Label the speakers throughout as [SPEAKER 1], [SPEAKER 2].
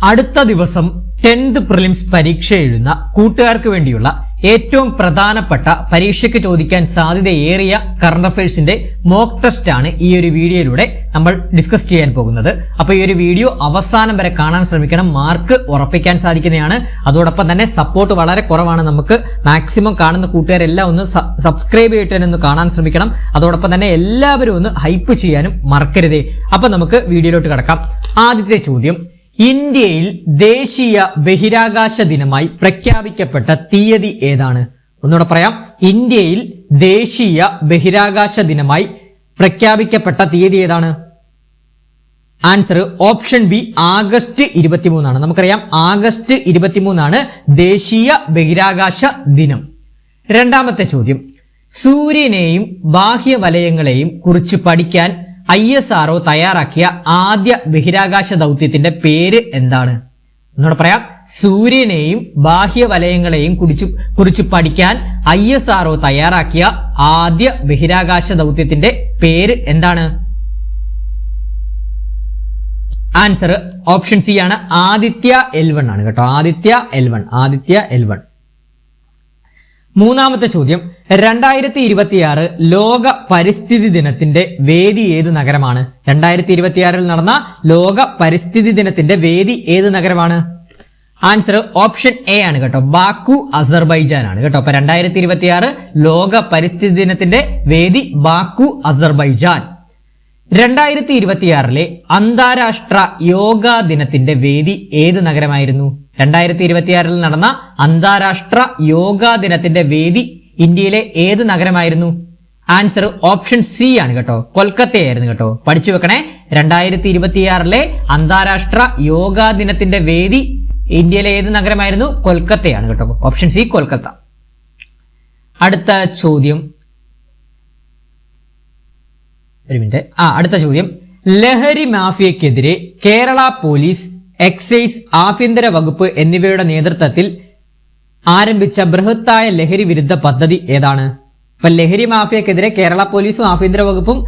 [SPEAKER 1] അടുത്ത ദിവസം 10th prelims പരീക്ഷ എഴുതുന്ന കൂട്ടുകാർക്ക് വേണ്ടിയുള്ള ഏറ്റവും പ്രധാനപ്പെട്ട പരീക്ഷയ്ക്ക് ചോദിക്കാൻ സാധ്യതയേറിയ കറണ്ട് അഫയേഴ്സിന്റെ മോക്ക് ടെസ്റ്റ് ആണ് ഈ ഒരു വീഡിയോയിലൂടെ നമ്മൾ ഡിസ്കസ് ചെയ്യാൻ പോകുന്നത്. അപ്പൊ ഈ ഒരു വീഡിയോ അവസാനം വരെ കാണാൻ ശ്രമിക്കണം, മാർക്ക് ഉറപ്പിക്കാൻ സാധിക്കുന്നതാണ്. അതോടൊപ്പം തന്നെ സപ്പോർട്ട് വളരെ കുറവാണ്, നമുക്ക് മാക്സിമം കാണുന്ന കൂട്ടുകാരെല്ലാം ഒന്ന് സബ്സ്ക്രൈബ് ചെയ്തിട്ട് കാണാൻ ശ്രമിക്കണം. അതോടൊപ്പം തന്നെ എല്ലാവരും ഒന്ന് ഹൈപ്പ് ചെയ്യാനും മറക്കരുതേ. അപ്പൊ നമുക്ക് വീഡിയോയിലോട്ട് കടക്കാം. ആദ്യത്തെ ചോദ്യം, ഇന്ത്യയിൽ ദേശീയ ബഹിരാകാശ ദിനമായി പ്രഖ്യാപിക്കപ്പെട്ട തീയതി ഏതാണ്? ഒന്നുകൂടെ പറയാം, ഇന്ത്യയിൽ ദേശീയ ബഹിരാകാശ ദിനമായി പ്രഖ്യാപിക്കപ്പെട്ട തീയതി ഏതാണ്? ആൻസർ ഓപ്ഷൻ ബി ആഗസ്റ്റ് 23 നമുക്കറിയാം, ആഗസ്റ്റ് 23 ദേശീയ ബഹിരാകാശ ദിനം. രണ്ടാമത്തെ ചോദ്യം, സൂര്യനെയും ബാഹ്യവലയങ്ങളെയും കുറിച്ച് പഠിക്കാൻ ISRO തയ്യാറാക്കിയ ആദ്യ ബഹിരാകാശ ദൗത്യത്തിന്റെ പേര് എന്താണ്? എന്നോട് പറയാം, സൂര്യനെയും ബാഹ്യവലയങ്ങളെയും കുറിച്ച് പഠിക്കാൻ ISRO തയ്യാറാക്കിയ ആദ്യ ബഹിരാകാശ ദൗത്യത്തിന്റെ പേര് എന്താണ്? ആൻസർ ഓപ്ഷൻ സി ആണ്, ആദിത്യ L1 ആണ് കേട്ടോ, ആദിത്യ L1. മൂന്നാമത്തെ ചോദ്യം, 2026 ലോക പരിസ്ഥിതി ദിനത്തിന്റെ വേദി ഏത് നഗരമാണ്? 2026 നടന്ന ലോക പരിസ്ഥിതി ദിനത്തിന്റെ വേദി ഏത് നഗരമാണ്? ആൻസർ ഓപ്ഷൻ എ ആണ് കേട്ടോ, ബാക്കു അസർബൈജാൻ ആണ് കേട്ടോ. അപ്പൊ 2026 ലോക പരിസ്ഥിതി ദിനത്തിന്റെ വേദി ബാക്കു അസർബൈജാൻ. 2026 അന്താരാഷ്ട്ര യോഗാ ദിനത്തിന്റെ വേദി ഏത് നഗരമായിരുന്നു? 2026 നടന്ന അന്താരാഷ്ട്ര യോഗാ ദിനത്തിന്റെ വേദി ഇന്ത്യയിലെ ഏത് നഗരമായിരുന്നു? ആൻസർ ഓപ്ഷൻ സി ആണ് കേട്ടോ, കൊൽക്കത്തയായിരുന്നു കേട്ടോ. പഠിച്ചു വെക്കണേ, 2026 അന്താരാഷ്ട്ര യോഗാ ദിനത്തിന്റെ വേദി ഇന്ത്യയിലെ ഏത് നഗരമായിരുന്നു? കൊൽക്കത്തയാണ് കേട്ടോ. Option C, Kolkata. അടുത്ത ചോദ്യം, അടുത്ത ചോദ്യം, ലഹരി മാഫിയക്കെതിരെ കേരള പോലീസ്, എക്സൈസ്, ആഭ്യന്തര വകുപ്പ് എന്നിവയുടെ നേതൃത്വത്തിൽ ആരംഭിച്ച ബൃഹത്തായ ലഹരി വിരുദ്ധ പദ്ധതി ഏതാണ്? ഇപ്പൊ ലഹരി മാഫിയക്കെതിരെ കേരള പോലീസും ആഭ്യന്തര വകുപ്പും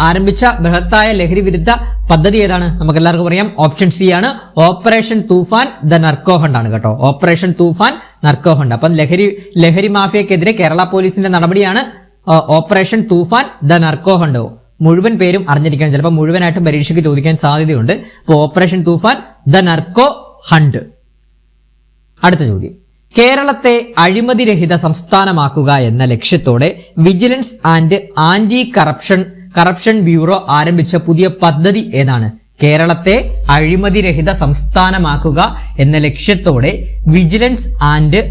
[SPEAKER 1] ആരംഭിച്ച ബൃഹത്തായ ലഹരി വിരുദ്ധ പദ്ധതി ഏതാണ്? നമുക്ക് എല്ലാവർക്കും അറിയാം, ഓപ്ഷൻ സി ആണ്, operation Toofan the narco hunt ആണ് കേട്ടോ. Operation Toofan narco hunt. അപ്പം ലഹരി മാഫിയക്കെതിരെ കേരള പോലീസിന്റെ നടപടിയാണ് operation Toofan the narco hunt. മുഴുവൻ പേരും അറിഞ്ഞിരിക്കണം, ചിലപ്പോൾ മുഴുവനായിട്ടും പരീക്ഷയ്ക്ക് ചോദിക്കാൻ സാധ്യതയുണ്ട്. അപ്പോൾ operation Toofan the narco hunt. അടുത്ത ചോദ്യം, കേരളത്തെ അഴിമതിരഹിത സംസ്ഥാനമാക്കുക എന്ന ലക്ഷ്യത്തോടെ vigilance and anti corruption bureau ആരംഭിച്ച പുതിയ പദ്ധതി ഏതാണ്? കേരളത്തെ അഴിമതിരഹിത സംസ്ഥാനമാക്കുക എന്ന ലക്ഷ്യത്തോടെ vigilance and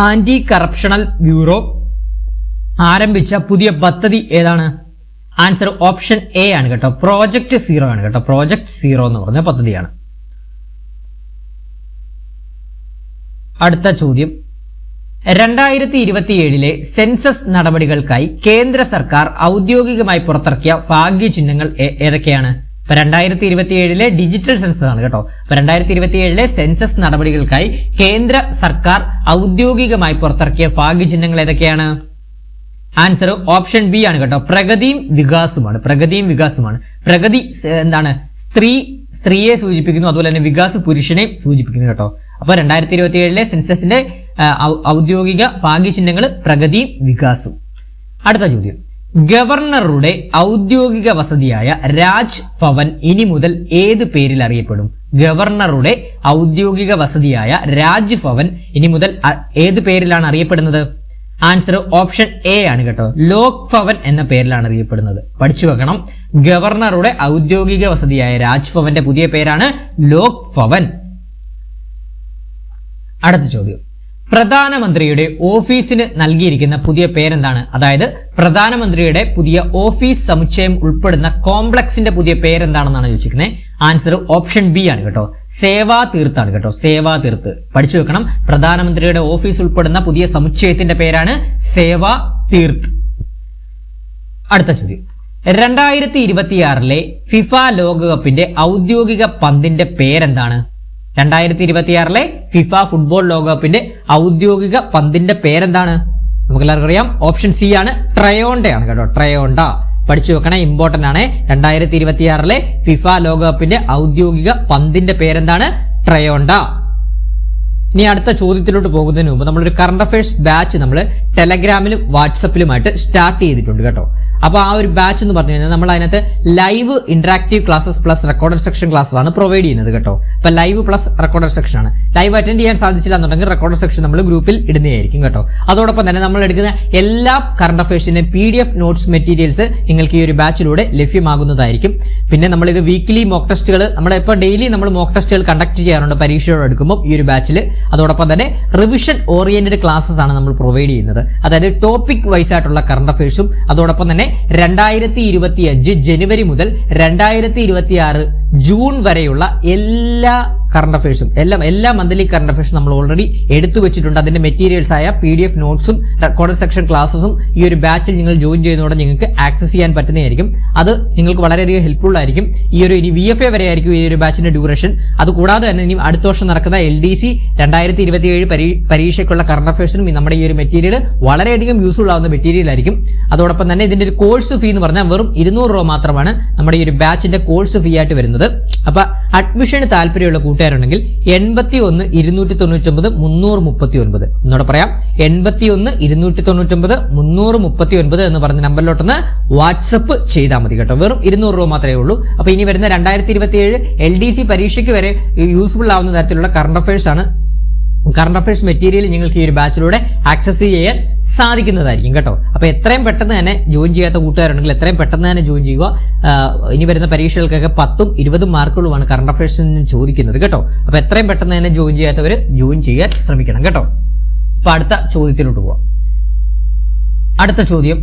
[SPEAKER 1] anti corruption bureau ആരംഭിച്ച പുതിയ പദ്ധതി ഏതാണ്? ആൻസർ ഓപ്ഷൻ എ ആണ് കേട്ടോ, പ്രോജക്ട് 0 ആണ് കേട്ടോ. പ്രോജക്ട് 0 എന്ന് പറഞ്ഞ പദ്ധതിയാണ്. അടുത്ത ചോദ്യം, 2027 സെൻസസ് നടപടികൾക്കായി കേന്ദ്ര സർക്കാർ ഔദ്യോഗികമായി പുറത്തിറക്കിയ ഭാഗ്യചിഹ്നങ്ങൾ ഏതൊക്കെയാണ്? ഇപ്പൊ 2027 ഡിജിറ്റൽ സെൻസസ് ആണ് കേട്ടോ. ഇപ്പൊ 2027 സെൻസസ് നടപടികൾക്കായി കേന്ദ്ര സർക്കാർ ഔദ്യോഗികമായി പുറത്തിറക്കിയ ഭാഗ്യചിഹ്നങ്ങൾ ഏതൊക്കെയാണ്? ആൻസർ ഓപ്ഷൻ ബി ആണ് കേട്ടോ, പ്രഗതിയും വികാസവുമാണ്. പ്രഗതി എന്താണ്? സ്ത്രീയെ സൂചിപ്പിക്കുന്നു, അതുപോലെ തന്നെ വികാസ് പുരുഷനെ സൂചിപ്പിക്കുന്നു കേട്ടോ. അപ്പൊ 2027 സെൻസസിന്റെ ഔദ്യോഗിക ഭാഗ്യചിഹ്നങ്ങൾ പ്രഗതിയും വികാസും. അടുത്ത ചോദ്യം, ഗവർണറുടെ ഔദ്യോഗിക വസതിയായ രാജ് ഭവൻ ഇനി മുതൽ ഏത് പേരിൽ അറിയപ്പെടും? ഗവർണറുടെ ഔദ്യോഗിക വസതിയായ രാജ് ഭവൻ ഇനി മുതൽ ഏത് പേരിലാണ് അറിയപ്പെടുന്നത്? ആൻസർ ഓപ്ഷൻ എ ആണ് കേട്ടോ, ലോക് ഭവൻ എന്ന പേരിലാണ് അറിയപ്പെടുന്നത്. പഠിച്ചു വെക്കണം, ഗവർണറുടെ ഔദ്യോഗിക വസതിയായ രാജ് ഭവന്റെ പുതിയ പേരാണ് ലോക് ഭവൻ. അടുത്ത ചോദ്യം, പ്രധാനമന്ത്രിയുടെ ഓഫീസിന് നൽകിയിരിക്കുന്ന പുതിയ പേരെന്താണ്? അതായത് പ്രധാനമന്ത്രിയുടെ പുതിയ ഓഫീസ് സമുച്ചയം ഉൾപ്പെടുന്ന കോംപ്ലക്സിന്റെ പുതിയ പേരെന്താണെന്നാണ് ചോദിച്ചിരിക്കുന്നത്. ആൻസർ ഓപ്ഷൻ ബി ആണ് കേട്ടോ, സേവാ തീർത്താണ് കേട്ടോ, സേവാ തീർത്ത്. പഠിച്ചു വെക്കണം, പ്രധാനമന്ത്രിയുടെ ഓഫീസ് ഉൾപ്പെടുന്ന പുതിയ സമുച്ചയത്തിന്റെ പേരാണ് സേവാ തീർത്ത്. അടുത്ത ചോദ്യം, 2026 ഫിഫ ലോകകപ്പിന്റെ ഔദ്യോഗിക പന്തിന്റെ പേരെന്താണ്? 2026 ഫിഫ ഫുട്ബോൾ ലോകകപ്പിന്റെ ഔദ്യോഗിക പന്തിന്റെ പേരെന്താണ്? നമുക്ക് എല്ലാവർക്കും അറിയാം, ഓപ്ഷൻ സി ആണ്, ട്രയോണ്ട ആണ് കേട്ടോ, ട്രയോണ്ട. പഠിച്ചു വെക്കണേ, ഇമ്പോർട്ടന്റ് ആണ്. 2026 ഫിഫ ലോകകപ്പിന്റെ ഔദ്യോഗിക പന്തിന്റെ പേരെന്താണ്? ട്രയോണ്ട. ഇനി അടുത്ത ചോദ്യത്തിലോട്ട് പോകുന്നതിന് മുമ്പ് നമ്മളൊരു കറണ്ട് അഫയേഴ്സ് ബാച്ച് നമ്മൾ ടെലഗ്രാമിലും വാട്സപ്പിലുമായിട്ട് സ്റ്റാർട്ട് ചെയ്തിട്ടുണ്ട് കേട്ടോ. അപ്പോൾ ആ ഒരു ബാച്ച് എന്ന് പറഞ്ഞു കഴിഞ്ഞാൽ നമ്മൾ അതിനകത്ത് live interactive classes plus recorded section classes ആണ് പ്രൊവൈഡ് ചെയ്യുന്നത് കേട്ടോ. അപ്പൊ ലൈവ് പ്ലസ് റെക്കോർഡഡ് സെക്ഷൻ ആണ്. ലൈവ് അറ്റൻഡ് ചെയ്യാൻ സാധിച്ചില്ല എന്നുണ്ടെങ്കിൽ റെക്കോർഡഡ് സെക്ഷൻ നമ്മൾ ഗ്രൂപ്പിൽ ഇടുന്നതായിരിക്കും കേട്ടോ. അതോടൊപ്പം തന്നെ നമ്മൾ എടുക്കുന്ന എല്ലാ കറണ്ട് അഫയേഴ്സിന്റെ PDF നോട്ട്സ് മെറ്റീരിയൽസ് നിങ്ങൾക്ക് ഈ ഒരു ബാച്ചിലൂടെ ലഭ്യമാകുന്നതായിരിക്കും. പിന്നെ നമ്മൾ ഇത് വീക്ക്ലി മോക്ക് ടെസ്റ്റുകൾ നമ്മളിപ്പോൾ ഡെയിലി നമ്മൾ മോക്ക് ടെസ്റ്റുകൾ കണ്ടക്ട് ചെയ്യാറുണ്ട് പരീക്ഷയോട് എടുക്കുമ്പോൾ ഈ ഒരു ബാച്ചിൽ. അതോടൊപ്പം തന്നെ റിവിഷൻ ഓറിയന്റഡ് ക്ലാസ്സസ് ആണ് നമ്മൾ പ്രൊവൈഡ് ചെയ്യുന്നത്. അതായത് ടോപ്പിക് വൈസ് ആയിട്ടുള്ള കറണ്ട് അഫയേഴ്സും അതോടൊപ്പം തന്നെ 2025 ജനുവരി മുതൽ 2026 ജൂൺ വരെയുള്ള എല്ലാ കറണ്ട് അഫയേഴ്സും എല്ലാ മന്ത്ലി കറണ്ട് അഫയേഴ്സും നമ്മൾ ഓൾറെഡി എടുത്തു വെച്ചിട്ടുണ്ട്. അതിന്റെ മെറ്റീരിയൽസ് ആയ PDF നോട്ട്സും റെക്കോർഡ് സെക്ഷൻ ക്ലാസ്സസും ഈ ഒരു ബാച്ചിൽ നിങ്ങൾ ജോയിൻ ചെയ്യുന്നതോടെ നിങ്ങൾക്ക് ആക്സസ് ചെയ്യാൻ പറ്റുന്നതായിരിക്കും. അത് നിങ്ങൾക്ക് വളരെയധികം ഹെൽപ്ഫുൾ ആയിരിക്കും. ഇനി VFA വരെ ആയിരിക്കും ഈ ഒരു ബാച്ചിന്റെ ഡ്യൂറേഷൻ. അതുകൂടാതെ തന്നെ ഇനി അടുത്ത വർഷം നടക്കുന്ന LDC 2027 പരീക്ഷയ്ക്കുള്ള കറണ്ട് അഫയേഴ്സിനും നമ്മുടെ ഈ ഒരു മെറ്റീരിയൽ വളരെയധികം യൂസ്ഫുൾ ആവുന്ന മെറ്റീരിയൽ ആയിരിക്കും. അതോടൊപ്പം തന്നെ ഇതിന്റെ ഒരു കോഴ്സ് ഫീ എന്ന് പറഞ്ഞാൽ വെറും 200 രൂപ മാത്രമാണ് നമ്മുടെ ഈ ഒരു ബാച്ചിന്റെ കോഴ്സ് ഫീ ആയിട്ട് വരുന്നത്. അപ്പൊ അഡ്മിഷന് താല്പര്യമുള്ള കൂട്ടുകാരുണ്ടെങ്കിൽ 81 299 339 എന്നോട് പറയാം 81 299 339 എന്ന് പറഞ്ഞ നമ്പറിലോട്ടൊന്ന് വാട്സപ്പ് ചെയ്താൽ മതി കേട്ടോ. വെറും 200 രൂപ മാത്രമേ ഉള്ളൂ. അപ്പൊ ഇനി വരുന്ന 2027 LDC പരീക്ഷയ്ക്ക് വരെ യൂസ്ഫുൾ ആവുന്ന തരത്തിലുള്ള കറണ്ട് അഫയേഴ്സ് ആണ്. കറണ്ട് അഫയേഴ്സ് മെറ്റീരിയൽ നിങ്ങൾക്ക് ഈ ഒരു ബാച്ചിലൂടെ ആക്സസ് ചെയ്യാൻ സാധിക്കുന്നതായിരിക്കും കേട്ടോ. അപ്പൊ എത്രയും പെട്ടെന്ന് തന്നെ ജോയിൻ ചെയ്യാത്ത കൂട്ടുകാരുണ്ടെങ്കിൽ എത്രയും പെട്ടെന്ന് തന്നെ ജോയിൻ ചെയ്യുക. ഇനി വരുന്ന പരീക്ഷകൾക്കൊക്കെ 10ഉം 20ഉം മാർക്കുകളുമാണ് കറണ്ട് അഫയേഴ്സിന് ചോദിക്കുന്നത് കേട്ടോ. അപ്പൊ എത്രയും പെട്ടെന്ന് തന്നെ ജോയിൻ ചെയ്യാത്തവർ ജോയിൻ ചെയ്യാൻ ശ്രമിക്കണം കേട്ടോ. അപ്പൊ അടുത്ത ചോദ്യത്തിലോട്ട് പോവാം. അടുത്ത ചോദ്യം,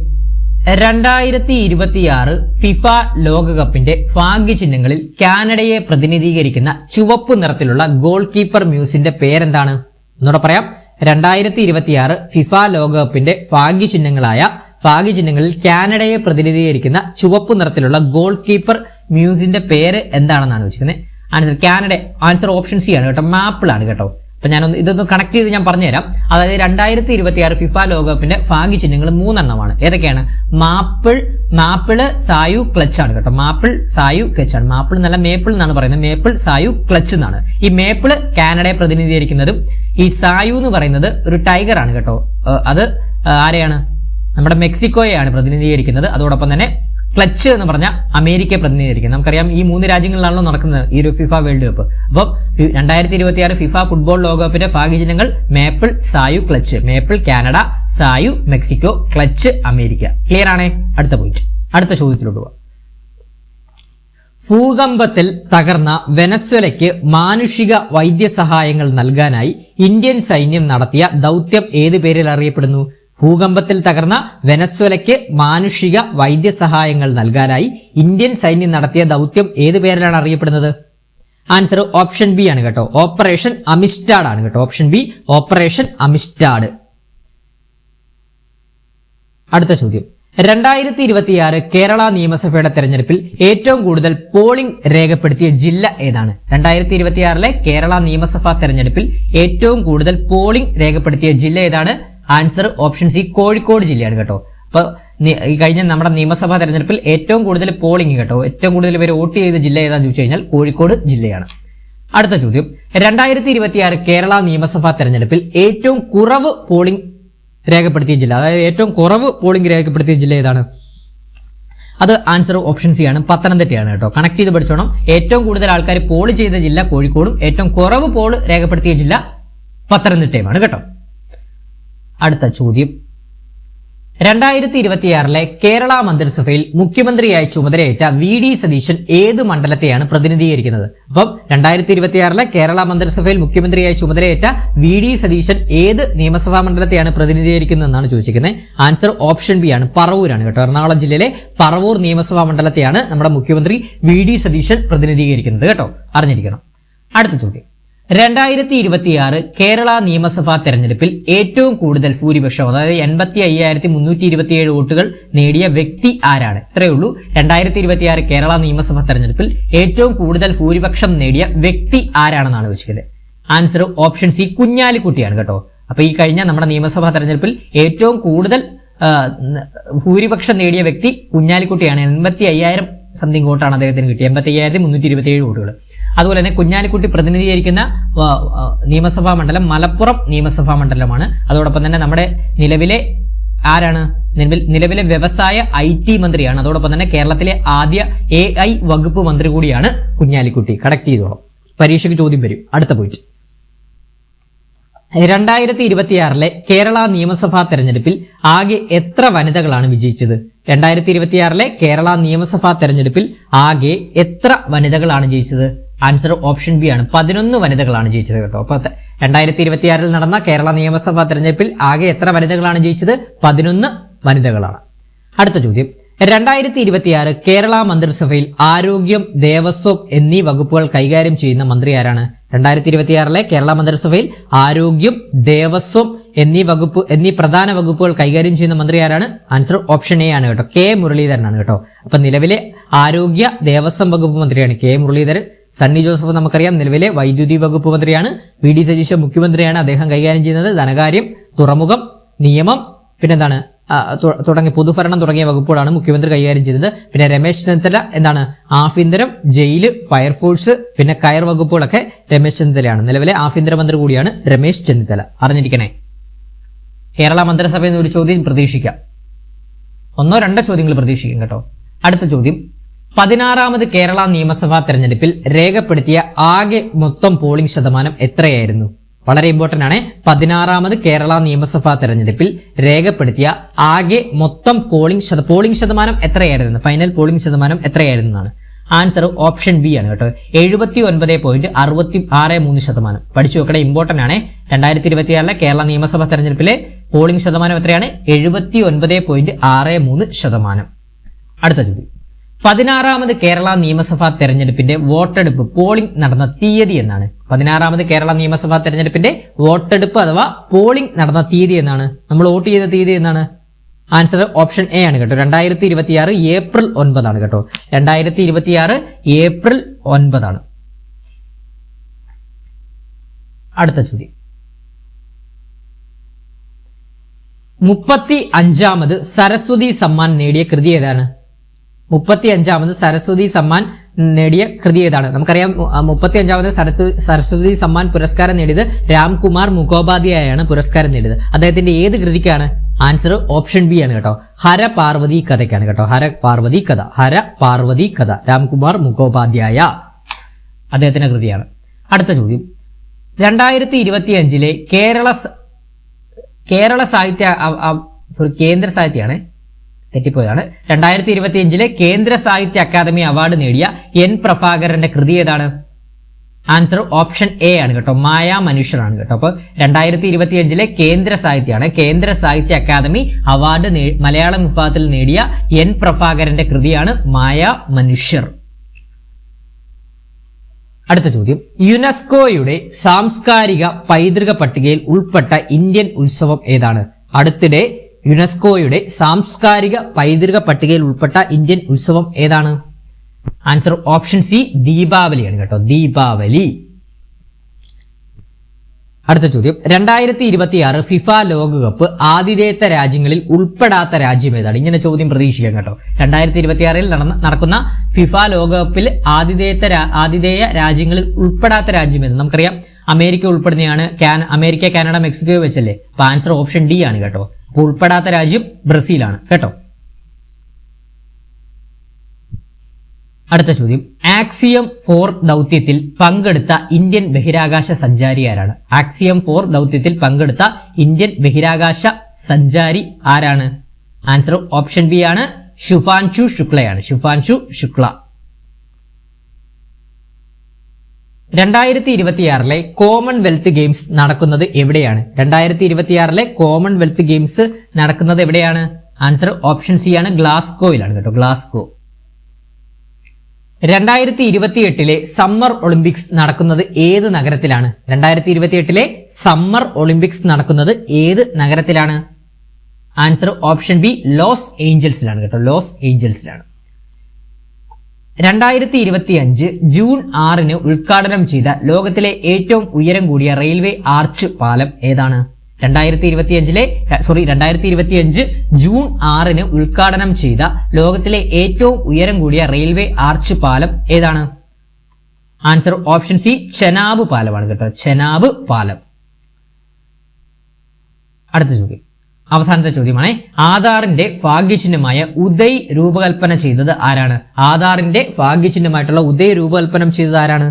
[SPEAKER 1] 2026 ഫിഫ ലോകകപ്പിന്റെ ഭാഗ്യചിഹ്നങ്ങളിൽ കാനഡയെ പ്രതിനിധീകരിക്കുന്ന ചുവപ്പ് നിറത്തിലുള്ള ഗോൾ കീപ്പർ മ്യൂസിന്റെ പേരെന്താണ്? എന്നോട് പറയാം. 2026 ഫിഫ ലോകകപ്പിന്റെ ഭാഗ്യചിഹ്നങ്ങളിൽ കാനഡയെ പ്രതിനിധീകരിക്കുന്ന ചുവപ്പ് നിറത്തിലുള്ള ഗോൾ കീപ്പർ മ്യൂസിന്റെ പേര് എന്താണെന്നാണ് ചോദിക്കുന്നത്. ആൻസർ ഓപ്ഷൻ C ആണ് കേട്ടോ. മാപ്പിൾ ആണ് കേട്ടോ. അപ്പൊ ഇതൊന്ന് കണക്ട് ചെയ്ത് ഞാൻ പറഞ്ഞുതരാം. അതായത് 2026 ഫിഫ ലോകകപ്പിന്റെ ഭാഗ്യചിഹ്നങ്ങൾ 3 എണ്ണമാണ്. ഏതൊക്കെയാണ്? മാപ്പിള്, സായു, ക്ലച്ച് ആണ് കേട്ടോ. മാപ്പിൾ, സായു, ക്ലച്ച് ആണ്. മാപ്പിൾ എന്നല്ല മേപ്പിൾ എന്നാണ് പറയുന്നത്. മേപ്പിൾ, സായു, ക്ലച്ച് എന്നാണ്. ഈ മേപ്പിള് കാനഡയെ പ്രതിനിധീകരിക്കുന്നതും ഈ സായു എന്ന് പറയുന്നത് ഒരു ടൈഗർ ആണ് കേട്ടോ. അത് ആരെയാണ്? നമ്മുടെ മെക്സിക്കോയെയാണ് പ്രതിനിധീകരിക്കുന്നത്. അതോടൊപ്പം തന്നെ ക്ലച്ച് എന്ന് പറഞ്ഞാൽ അമേരിക്കയെ പ്രതിനിധീകരിക്കുന്നത്. നമുക്കറിയാം ഈ 3 രാജ്യങ്ങളിലാണല്ലോ നടക്കുന്നത് ഈ ഒരു ഫിഫ വേൾഡ് കപ്പ്. അപ്പം 2026 ഫിഫ ഫുട്ബോൾ ലോകകപ്പിന്റെ ഭാഗ്യചിഹ്നങ്ങൾ Maple, Zayu, Clutch. Maple Canada, Zayu Mexico, Clutch America. Clear ആണേ? അടുത്ത ചോദ്യത്തിലോട്ട് പോവാം. ഭൂകമ്പത്തിൽ തകർന്ന വെനസ്വേലയ്ക്ക് മാനുഷിക വൈദ്യസഹായങ്ങൾ നൽകാനായി ഇന്ത്യൻ സൈന്യം നടത്തിയ ദൗത്യം ഏത് പേരിൽ അറിയപ്പെടുന്നു? ഭൂകമ്പത്തിൽ തകർന്ന വെനസ്വേലയ്ക്ക് മാനുഷിക വൈദ്യസഹായങ്ങൾ നൽകാനായി ഇന്ത്യൻ സൈന്യം നടത്തിയ ദൗത്യം ഏത് പേരിലാണ് അറിയപ്പെടുന്നത്? ആൻസർ ഓപ്ഷൻ B ആണ് കേട്ടോ. ഓപ്പറേഷൻ അമിസ്റ്റാഡ് ആണ് കേട്ടോ. Option B operation Amistad. അടുത്ത ചോദ്യം, 2026 കേരള നിയമസഭയുടെ തെരഞ്ഞെടുപ്പിൽ ഏറ്റവും കൂടുതൽ പോളിംഗ് രേഖപ്പെടുത്തിയ ജില്ല ഏതാണ്? 2026 കേരള നിയമസഭാ തെരഞ്ഞെടുപ്പിൽ ഏറ്റവും കൂടുതൽ പോളിംഗ് രേഖപ്പെടുത്തിയ ജില്ല ഏതാണ്? ആൻസർ ഓപ്ഷൻ C കോഴിക്കോട് ജില്ലയാണ് കേട്ടോ. അപ്പൊ ഈ കഴിഞ്ഞ നമ്മുടെ നിയമസഭാ തെരഞ്ഞെടുപ്പിൽ ഏറ്റവും കൂടുതൽ പോളിംഗ് കേട്ടോ, ഏറ്റവും കൂടുതൽ പേര് വോട്ട് ചെയ്ത ജില്ല ഏതാണെന്ന് ചോദിച്ചു കഴിഞ്ഞാൽ കോഴിക്കോട് ജില്ലയാണ്. അടുത്ത ചോദ്യം, 2026 കേരള നിയമസഭാ തെരഞ്ഞെടുപ്പിൽ ഏറ്റവും കുറവ് പോളിംഗ് രേഖപ്പെടുത്തിയ ജില്ല, അതായത് ഏറ്റവും കുറവ് പോളിംഗ് രേഖപ്പെടുത്തിയ ജില്ല ഏതാണ്? അത് ആൻസർ ഓപ്ഷൻ C ആണ്, പത്തനംതിട്ടയാണ് കേട്ടോ. കണക്ട് ചെയ്ത് പഠിച്ചോണം. ഏറ്റവും കൂടുതൽ ആൾക്കാർ പോൾ ചെയ്ത ജില്ല കോഴിക്കോടും ഏറ്റവും കുറവ് പോൾ രേഖപ്പെടുത്തിയ ജില്ല പത്തനംതിട്ടയുമാണ് കേട്ടോ. അടുത്ത ചോദ്യം, 2026 കേരള മന്ത്രിസഭയിൽ മുഖ്യമന്ത്രിയായി ചുമതലയേറ്റ VD സതീശൻ ഏത് മണ്ഡലത്തെയാണ് പ്രതിനിധീകരിക്കുന്നത്? അപ്പം 2026 കേരള മന്ത്രിസഭയിൽ മുഖ്യമന്ത്രിയായി ചുമതലയേറ്റ VD സതീശൻ ഏത് നിയമസഭാ മണ്ഡലത്തെയാണ് പ്രതിനിധീകരിക്കുന്നതെന്നാണ് ചോദിച്ചിരിക്കുന്നത്. ആൻസർ ഓപ്ഷൻ B ആണ്, പറവൂരാണ് കേട്ടോ. എറണാകുളം ജില്ലയിലെ പറവൂർ നിയമസഭാ മണ്ഡലത്തെയാണ് നമ്മുടെ മുഖ്യമന്ത്രി VD സതീശൻ പ്രതിനിധീകരിക്കുന്നത് കേട്ടോ. അറിഞ്ഞിരിക്കണം. അടുത്ത ചോദ്യം, 2026 കേരള നിയമസഭാ തെരഞ്ഞെടുപ്പിൽ ഏറ്റവും കൂടുതൽ ഭൂരിപക്ഷം, അതായത് 85,327 വോട്ടുകൾ നേടിയ വ്യക്തി ആരാണ്? ഇത്രയേ ഉള്ളൂ. 2026 കേരള നിയമസഭാ തെരഞ്ഞെടുപ്പിൽ ഏറ്റവും കൂടുതൽ ഭൂരിപക്ഷം നേടിയ വ്യക്തി ആരാണെന്നാണ് ചോദിച്ചത്. ആൻസർ ഓപ്ഷൻ C കുഞ്ഞാലിക്കുട്ടിയാണ് കേട്ടോ. അപ്പൊ ഈ കഴിഞ്ഞ നമ്മുടെ നിയമസഭാ തെരഞ്ഞെടുപ്പിൽ ഏറ്റവും കൂടുതൽ ഭൂരിപക്ഷം നേടിയ വ്യക്തി കുഞ്ഞാലിക്കുട്ടിയാണ്. 85,000 സംതിങ് വോട്ടാണ് അദ്ദേഹത്തിന് കിട്ടിയത്. 85,327 വോട്ടുകൾ. അതുപോലെ തന്നെ കുഞ്ഞാലിക്കുട്ടി പ്രതിനിധീകരിക്കുന്ന നിയമസഭാ മണ്ഡലം മലപ്പുറം നിയമസഭാ മണ്ഡലമാണ്. അതോടൊപ്പം തന്നെ നമ്മുടെ നിലവിലെ വ്യവസായ IT മന്ത്രിയാണ്. അതോടൊപ്പം തന്നെ കേരളത്തിലെ ആദ്യ AI വകുപ്പ് മന്ത്രി കൂടിയാണ് കുഞ്ഞാലിക്കുട്ടി. കറക്റ്റ് ചെയ്തോളാം, പരീക്ഷയ്ക്ക് ചോദ്യം വരും. അടുത്ത പോയിന്റ്, 2026 കേരള നിയമസഭാ തെരഞ്ഞെടുപ്പിൽ ആകെ എത്ര വനിതകളാണ് വിജയിച്ചത്? 2026 കേരള നിയമസഭാ തെരഞ്ഞെടുപ്പിൽ ആകെ എത്ര വനിതകളാണ് ജയിച്ചത്? ആൻസർ ഓപ്ഷൻ ബി ആണ്, 11 വനിതകളാണ് ജയിച്ചത് കേട്ടോ. അപ്പൊ 2026 നടന്ന കേരള നിയമസഭാ തെരഞ്ഞെടുപ്പിൽ ആകെ എത്ര വനിതകളാണ് ജയിച്ചത്? 11 വനിതകളാണ്. അടുത്ത ചോദ്യം, 2026 കേരള മന്ത്രിസഭയിൽ ആരോഗ്യം, ദേവസ്വം എന്നീ വകുപ്പുകൾ കൈകാര്യം ചെയ്യുന്ന മന്ത്രി ആരാണ്? 2026 കേരള മന്ത്രിസഭയിൽ ആരോഗ്യം, ദേവസ്വം എന്നീ പ്രധാന വകുപ്പുകൾ കൈകാര്യം ചെയ്യുന്ന മന്ത്രി ആരാണ്? ആൻസർ ഓപ്ഷൻ എ ആണ് കേട്ടോ, കെ മുരളീധരനാണ് കേട്ടോ. അപ്പൊ നിലവിലെ ആരോഗ്യ ദേവസ്വം വകുപ്പ് മന്ത്രിയാണ് കെ മുരളീധരൻ. സണ്ണി ജോസഫ് നമുക്കറിയാം നിലവിലെ വൈദ്യുതി വകുപ്പ് മന്ത്രിയാണ്. VD സതീശൻ മുഖ്യമന്ത്രിയാണ്. അദ്ദേഹം കൈകാര്യം ചെയ്യുന്നത് ധനകാര്യം, തുറമുഖം, നിയമം, പിന്നെന്താണ് തുടങ്ങിയ പൊതുഭരണം തുടങ്ങിയ വകുപ്പുകളാണ് മുഖ്യമന്ത്രി കൈകാര്യം ചെയ്തത്. പിന്നെ രമേശ് ചെന്നിത്തല ആഭ്യന്തരം, ജയില്, ഫയർഫോഴ്സ്, പിന്നെ കയർ വകുപ്പുകളൊക്കെ രമേശ് ചെന്നിത്തലയാണ്. നിലവിലെ ആഭ്യന്തരമന്ത്രി കൂടിയാണ് രമേശ് ചെന്നിത്തല. അറിഞ്ഞിരിക്കണേ. കേരള മന്ത്രിസഭയിൽ നിന്ന് ഒരു ചോദ്യം പ്രതീക്ഷിക്കാം, 1-2 ചോദ്യങ്ങൾ പ്രതീക്ഷിക്കും കേട്ടോ. അടുത്ത ചോദ്യം, 16ാമത് കേരള നിയമസഭാ തെരഞ്ഞെടുപ്പിൽ രേഖപ്പെടുത്തിയ ആകെ മൊത്തം പോളിംഗ് ശതമാനം എത്രയായിരുന്നു? വളരെ ഇമ്പോർട്ടന്റ് ആണ്. 16ാമത് കേരള നിയമസഭാ തെരഞ്ഞെടുപ്പിൽ രേഖപ്പെടുത്തിയ ആകെ മൊത്തം പോളിംഗ് ശതമാനം എത്രയായിരുന്നു? ഫൈനൽ പോളിംഗ് ശതമാനം എത്രയായിരുന്നു എന്നാണ്. ആൻസർ ഓപ്ഷൻ ബി ആണ് കേട്ടോ, 79.663%. പഠിച്ചു നോക്കണേ, ഇമ്പോർട്ടന്റ് ആണ്. 2026 കേരള നിയമസഭാ തെരഞ്ഞെടുപ്പിലെ പോളിംഗ് ശതമാനം എത്രയാണ്? 79.63%. അടുത്ത ചോദ്യം, 16ാമത് കേരള നിയമസഭാ തെരഞ്ഞെടുപ്പിന്റെ വോട്ടെടുപ്പ് പോളിംഗ് നടന്ന തീയതി എന്നാണ്? 16ാമത് കേരള നിയമസഭാ തെരഞ്ഞെടുപ്പിന്റെ വോട്ടെടുപ്പ് അഥവാ പോളിംഗ് നടന്ന തീയതി എന്നാണ്? നമ്മൾ വോട്ട് ചെയ്ത തീയതി എന്നാണ്? ആൻസർ ഓപ്ഷൻ എ ആണ് കേട്ടോ, 2026 ഏപ്രിൽ 9 ആണ് കേട്ടോ. 2026 ഏപ്രിൽ 9 ആണ്. അടുത്ത ചോദ്യം, 35ാമത് സരസ്വതി സമ്മാൻ നേടിയ കൃതി ഏതാണ്? 35ാമത് സരസ്വതി സമ്മാൻ നേടിയ കൃതി ഏതാണ്? നമുക്കറിയാം 35ാമത് സരസ്വതി സമ്മാൻ പുരസ്കാരം നേടിയത് രാംകുമാർ മുഖോപാധ്യായാണ് പുരസ്കാരം നേടിയത്. അദ്ദേഹത്തിന്റെ ഏത് കൃതിക്കാണ്? ആൻസർ ഓപ്ഷൻ ബി ആണ് കേട്ടോ, ഹര പാർവതി കഥയ്ക്കാണ് കേട്ടോ. ഹര പാർവതി കഥ രാംകുമാർ മുഖോപാധ്യായ അദ്ദേഹത്തിന്റെ കൃതിയാണ്. അടുത്ത ചോദ്യം, 2025 കേരള സാഹിത്യ കേന്ദ്ര സാഹിത്യമാണ് തെറ്റിപ്പോയതാണ്. 2025 കേന്ദ്ര സാഹിത്യ അക്കാദമി അവാർഡ് നേടിയ N പ്രഭാകരന്റെ കൃതി ഏതാണ്? ആൻസർ ഓപ്ഷൻ എ ആണ് കേട്ടോ, മായാ മനുഷ്യരാണ് കേട്ടോ. അപ്പൊ 2025 കേന്ദ്ര സാഹിത്യ അക്കാദമി അവാർഡ് മലയാളം വിഭാഗത്തിൽ നേടിയ N പ്രഭാകരന്റെ കൃതിയാണ് മായാ മനുഷ്യർ. അടുത്ത ചോദ്യം, യുനെസ്കോയുടെ സാംസ്കാരിക പൈതൃക പട്ടികയിൽ ഉൾപ്പെട്ട ഇന്ത്യൻ ഉത്സവം ഏതാണ്? അടുത്തിടെ യുനെസ്കോയുടെ സാംസ്കാരിക പൈതൃക പട്ടികയിൽ ഉൾപ്പെട്ട ഇന്ത്യൻ ഉത്സവം ഏതാണ്? ആൻസർ ഓപ്ഷൻ സി, ദീപാവലിയാണ് കേട്ടോ, ദീപാവലി. അടുത്ത ചോദ്യം, 2026 ഫിഫ ലോകകപ്പ് ആതിഥേയത്വ രാജ്യങ്ങളിൽ ഉൾപ്പെടാത്ത രാജ്യം ഏതാണ്? ഇങ്ങനെ ചോദ്യം പ്രതീക്ഷിക്കാം കേട്ടോ. 2026 നടക്കുന്ന ഫിഫ ലോകകപ്പിൽ ആതിഥേയ രാജ്യങ്ങളിൽ ഉൾപ്പെടാത്ത രാജ്യം ഏത്? നമുക്കറിയാം അമേരിക്ക ഉൾപ്പെടുന്നതാണ്. അമേരിക്ക, കാനഡ, മെക്സിക്കോ വെച്ചല്ലേ. അപ്പൊ ആൻസർ ഓപ്ഷൻ ഡി ആണ് കേട്ടോ. അപ്പോൾ ഉൾപ്പെടാത്ത രാജ്യം ബ്രസീലാണ് കേട്ടോ. അടുത്ത ചോദ്യം, ആക്സിയം 4 ദൗത്യത്തിൽ പങ്കെടുത്ത ഇന്ത്യൻ ബഹിരാകാശ സഞ്ചാരി ആരാണ്? ആക്സിയം 4 ദൗത്യത്തിൽ പങ്കെടുത്ത ഇന്ത്യൻ ബഹിരാകാശ സഞ്ചാരി ആരാണ്? ആൻസർ ഓപ്ഷൻ ബി ആണ്, ശുഭാൻഷു ശുക്ലയാണ്. ശുഭാൻഷു ശുക്ല. 2026 കോമൺവെൽത്ത് ഗെയിംസ് നടക്കുന്നത് എവിടെയാണ്? 2026 കോമൺവെൽത്ത് ഗെയിംസ് നടക്കുന്നത് എവിടെയാണ്? ആൻസർ ഓപ്ഷൻ സി ആണ്, ഗ്ലാസ്ഗോയിലാണ് കേട്ടോ, ഗ്ലാസ്ഗോ. 2028 സമ്മർ ഒളിമ്പിക്സ് നടക്കുന്നത് ഏത് നഗരത്തിലാണ്? 2028 സമ്മർ ഒളിമ്പിക്സ് നടക്കുന്നത് ഏത് നഗരത്തിലാണ്? ആൻസർ ഓപ്ഷൻ ബി, ലോസ് ഏഞ്ചൽസിലാണ് കേട്ടോ, ലോസ് ഏഞ്ചൽസിലാണ്. 2025 ജൂൺ 6 ഉദ്ഘാടനം ചെയ്ത ലോകത്തിലെ ഏറ്റവും ഉയരം കൂടിയ റെയിൽവേ ആർച്ച് പാലം ഏതാണ്? 2025 ജൂൺ 6 ഉദ്ഘാടനം ചെയ്ത ലോകത്തിലെ ഏറ്റവും ഉയരം കൂടിയ റെയിൽവേ ആർച്ച് പാലം ഏതാണ്? ആൻസർ ഓപ്ഷൻ സി ചെനാബ് പാലമാണ് കേട്ടോ, ചെനാബ് പാലം. അടുത്ത ചോദ്യം, അവസാനത്തെ ചോദ്യമാണ്. ആധാറിന്റെ ഭാഗ്യചിഹ്നമായ ഉദയ് രൂപകൽപ്പന ചെയ്തത് ആരാണ്? ആധാറിന്റെ ഭാഗ്യചിഹ്നമായിട്ടുള്ള ഉദയ് രൂപകൽപ്പന ചെയ്തത് ആരാണ്?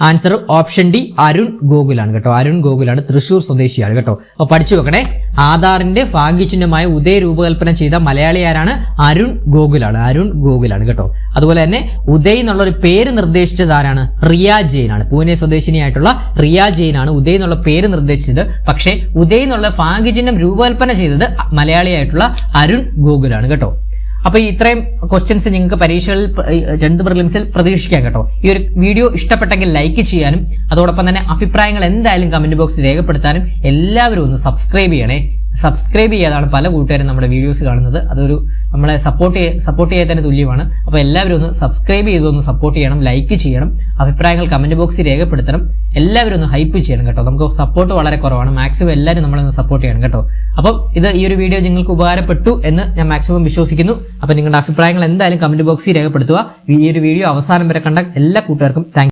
[SPEAKER 1] ആൻസർ ഓപ്ഷൻ ഡി അരുൺ ഗോകുലാണ് കേട്ടോ, അരുൺ ഗോകുലാണ്, തൃശൂർ സ്വദേശിയാണ് കേട്ടോ. അപ്പൊ പഠിച്ചു വെക്കണേ. ആധാറിന്റെ ഭാഗ്യചിഹ്നമായ ഉദയ് രൂപകൽപ്പന ചെയ്ത മലയാളി ആരാണ്? അരുൺ ഗോകുലാണ്, അരുൺ ഗോകുലാണ് കേട്ടോ. അതുപോലെ തന്നെ ഉദയ് എന്നുള്ള ഒരു പേര് നിർദ്ദേശിച്ചത് ആരാണ്? റിയ ജെയിൻ ആണ്. പൂനെ സ്വദേശിനിയായിട്ടുള്ള റിയ ജെയിൻ ആണ് ഉദയ് എന്നുള്ള പേര് നിർദ്ദേശിച്ചത്. പക്ഷേ ഉദയ് എന്നുള്ള ഭാഗ്യചിഹ്നം രൂപകൽപ്പന ചെയ്തത് മലയാളിയായിട്ടുള്ള അരുൺ ഗോകുലാണ് കേട്ടോ. അപ്പൊ ഇത്രയും ക്വസ്റ്റ്യൻസ് നിങ്ങൾക്ക് പരീക്ഷകളിൽ 2 പ്രിലിംസിൽ പ്രതീക്ഷിക്കാം കേട്ടോ. ഈ ഒരു വീഡിയോ ഇഷ്ടപ്പെട്ടെങ്കിൽ ലൈക്ക് ചെയ്യാനും അതോടൊപ്പം തന്നെ അഭിപ്രായങ്ങൾ എന്തായാലും കമന്റ് ബോക്സിൽ രേഖപ്പെടുത്താനും എല്ലാവരും ഒന്ന് സബ്സ്ക്രൈബ് ചെയ്യണേ. സബ്സ്ക്രൈബ് ചെയ്യാതാണ് പല കൂട്ടുകാരും നമ്മുടെ വീഡിയോസ് കാണുന്നത്. അതൊരു നമ്മളെ സപ്പോർട്ട് ചെയ്യാൻ തുല്യമാണ്. അപ്പോൾ എല്ലാവരും ഒന്ന് സബ്സ്ക്രൈബ് ചെയ്ത് ഒന്ന് സപ്പോർട്ട് ചെയ്യണം, ലൈക്ക് ചെയ്യണം, അഭിപ്രായങ്ങൾ കമന്റ് ബോക്സിൽ രേഖപ്പെടുത്തണം. എല്ലാവരും ഒന്ന് ഹൈപ്പ് ചെയ്യണം കേട്ടോ. നമുക്ക് സപ്പോർട്ട് വളരെ കുറവാണ്. മാക്സിമം എല്ലാവരും നമ്മളൊന്ന് സപ്പോർട്ട് ചെയ്യണം കേട്ടോ. അപ്പം ഈ ഒരു വീഡിയോ നിങ്ങൾക്ക് ഉപകാരപ്പെട്ടു എന്ന് ഞാൻ മാക്സിമം വിശ്വസിക്കുന്നു. അപ്പം നിങ്ങളുടെ അഭിപ്രായങ്ങൾ എന്തായാലും കമന്റ് ബോക്സിൽ രേഖപ്പെടുത്തുക. ഈ ഒരു വീഡിയോ അവസാനം വരെ കണ്ട എല്ലാ കൂട്ടുകാർക്കും താങ്ക്